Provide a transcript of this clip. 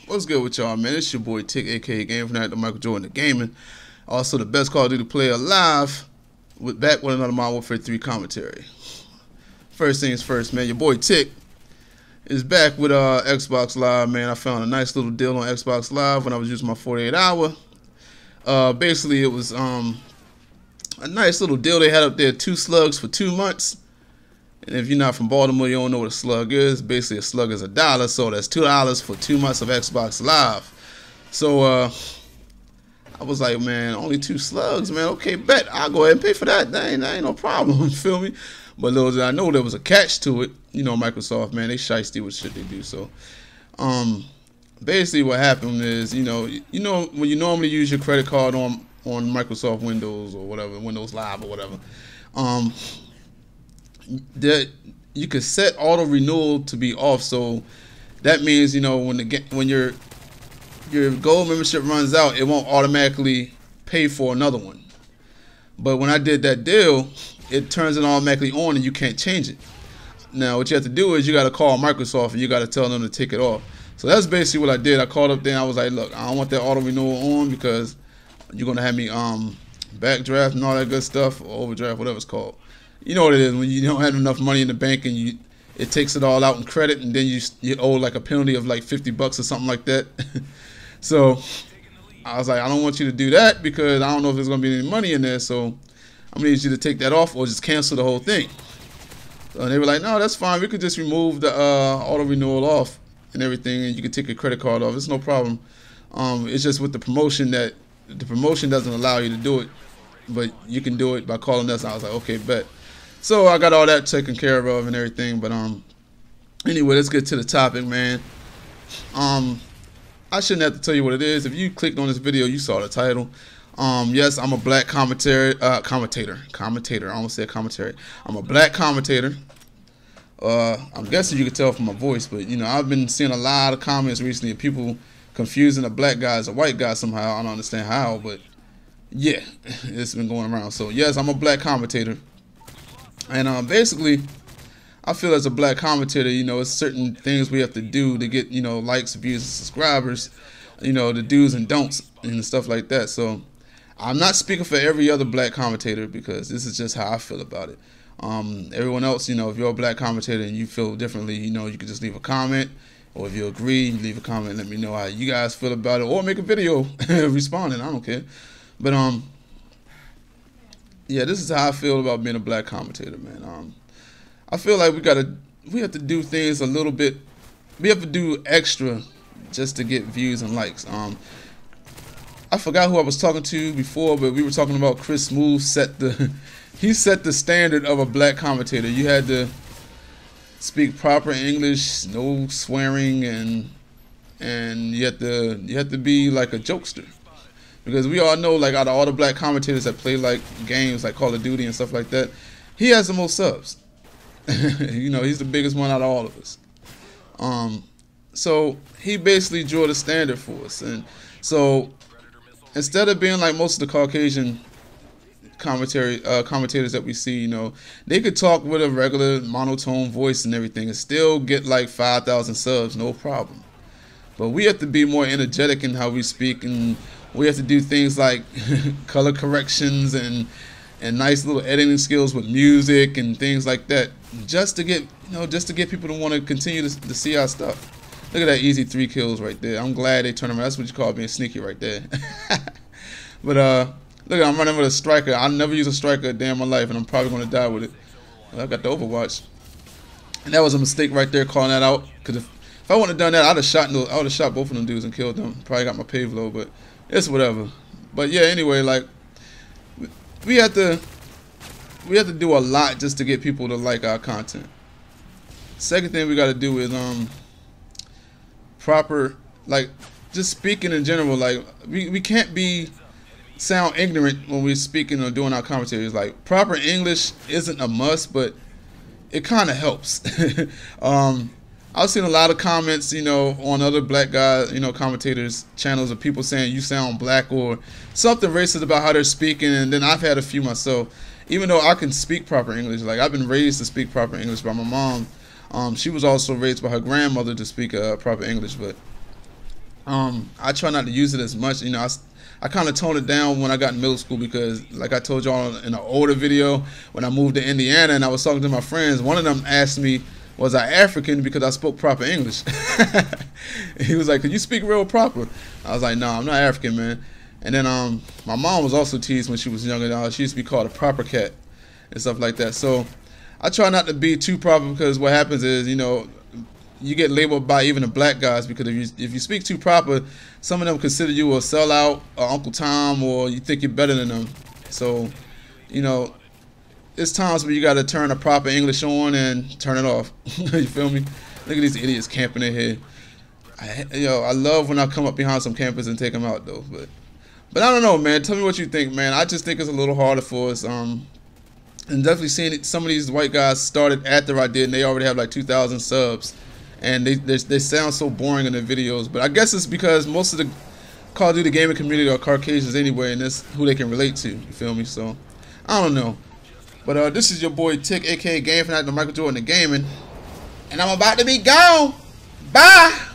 What's good with y'all, man? It's your boy Tick, aka Game Fanatic, Michael Jordan of Gaming. Also the best Call of Duty player alive. Back with another Modern Warfare 3 commentary. First things first, man. Your boy Tick is back with Xbox Live, man. I found a nice little deal on Xbox Live when I was using my 48-hour. Basically, it was a nice little deal they had up there. 2 slugs for 2 months. And if you're not from Baltimore, you don't know what a slug is. Basically, a slug is $1, so that's $2 for 2 months of Xbox Live. So I was like, man, only 2 slugs, man. Okay, bet. I'll go ahead and pay for that. That ain't no problem. You feel me? But little did I know there was a catch to it. You know, Microsoft, man, they shiesty with shit they do. So basically what happened is, you know when you normally use your credit card on Microsoft Windows or whatever, Windows Live or whatever, that you could set auto renewal to be off. So that means, you know, when your gold membership runs out, it won't automatically pay for another one. But when I did that deal, it turns it automatically on and you can't change it. Now what you have to do is you got to call Microsoft and you got to tell them to take it off. So that's basically what I did. I called up there and I was like, look, I don't want that auto renewal on because you're gonna have me backdraft and all that good stuff, or overdraft, whatever it's called. You know what it is when you don't have enough money in the bank and it takes it all out in credit, and then you owe like a penalty of like $50 or something like that. So I was like, I don't want you to do that because I don't know if there's gonna be any money in there. So I'm gonna need you to take that off or just cancel the whole thing. So they were like, no, that's fine. We could just remove the auto renewal off and everything, and you can take your credit card off. It's no problem. It's just with the promotion that the promotion doesn't allow you to do it, but you can do it by calling us. I was like, okay, bet. So I got all that taken care of and everything. But anyway, let's get to the topic, man. I shouldn't have to tell you what it is. If you clicked on this video, you saw the title. Yes, I'm a black commentator. I almost said commentary. I'm a black commentator. I'm guessing you could tell from my voice, but you know, I've been seeing a lot of comments recently of people confusing a black guy as a white guy somehow. I don't understand how, but yeah, it's been going around. So yes, I'm a black commentator. And basically, I feel as a black commentator, you know, it's certain things we have to do to get, you know, likes, views, and subscribers, you know, the do's and don'ts and stuff like that. So I'm not speaking for every other black commentator because this is just how I feel about it. Everyone else, you know, if you're a black commentator and you feel differently, you know, you can just leave a comment, or if you agree, leave a comment, let me know how you guys feel about it, or make a video responding. I don't care. But yeah, this is how I feel about being a black commentator, man. I feel like we have to do things a little bit. We have to do extra just to get views and likes. I forgot who I was talking to before, but we were talking about Chris Smooth he set the standard of a black commentator. You had to speak proper English, no swearing, and you have to be like a jokester. Because we all know, like, out of all the black commentators that play like games like Call of Duty and stuff like that, he has the most subs. You know, he's the biggest one out of all of us. So he basically drew the standard for us. And so instead of being like most of the Caucasian commentators that we see, you know, they could talk with a regular monotone voice and everything and still get like 5,000 subs, no problem. But we have to be more energetic in how we speak, and we have to do things like color corrections and nice little editing skills with music and things like that, just to get, you know, just to get people to want to continue to see our stuff. Look at that easy 3 kills right there. I'm glad they turned around. That's what you call being sneaky right there. But look, I'm running with a striker. I never use a striker a day in my life, and I'm probably gonna die with it. I got the Overwatch, and that was a mistake right there, calling that out. Cause if I wouldn't have done that, I would have shot both of them dudes and killed them. Probably got my pave low, but it's whatever. But yeah, anyway, like we have to do a lot just to get people to like our content. Second thing we got to do is proper, like, just speaking in general. Like we can't sound ignorant when we're speaking or doing our commentaries. Like, proper English isn't a must, but it kind of helps. I've seen a lot of comments, you know, on other black guys, you know, commentators' channels of people saying you sound black or something racist about how they're speaking, and then I've had a few myself. Even though I can speak proper English, like, I've been raised to speak proper English by my mom. She was also raised by her grandmother to speak proper English, but I try not to use it as much. You know, I kind of toned it down when I got in middle school because, like I told y'all in an older video, when I moved to Indiana and I was talking to my friends, one of them asked me, was I African, because I spoke proper English. He was like, "Can you speak real proper?" I was like, "No, I'm not African, man." And then my mom was also teased when she was younger. She used to be called a proper cat and stuff like that. So I try not to be too proper, because what happens is, you know, you get labeled by even the black guys, because if you speak too proper, some of them consider you a sellout, or Uncle Tom, or you think you're better than them. So, you know, it's times where you got to turn the proper English on and turn it off. You feel me? Look at these idiots camping in here. I love when I come up behind some campers and take them out, though. But I don't know, man. Tell me what you think, man. I just think it's a little harder for us. And definitely seeing some of these white guys started after I did, and they already have like 2,000 subs. And they sound so boring in their videos. But I guess it's because most of the Call of Duty gaming community are Caucasians anyway, and that's who they can relate to. You feel me? So, I don't know. But this is your boy Tick, a.k.a. Game Fanatic, the Michael Jordan of Gaming. And I'm about to be gone. Bye!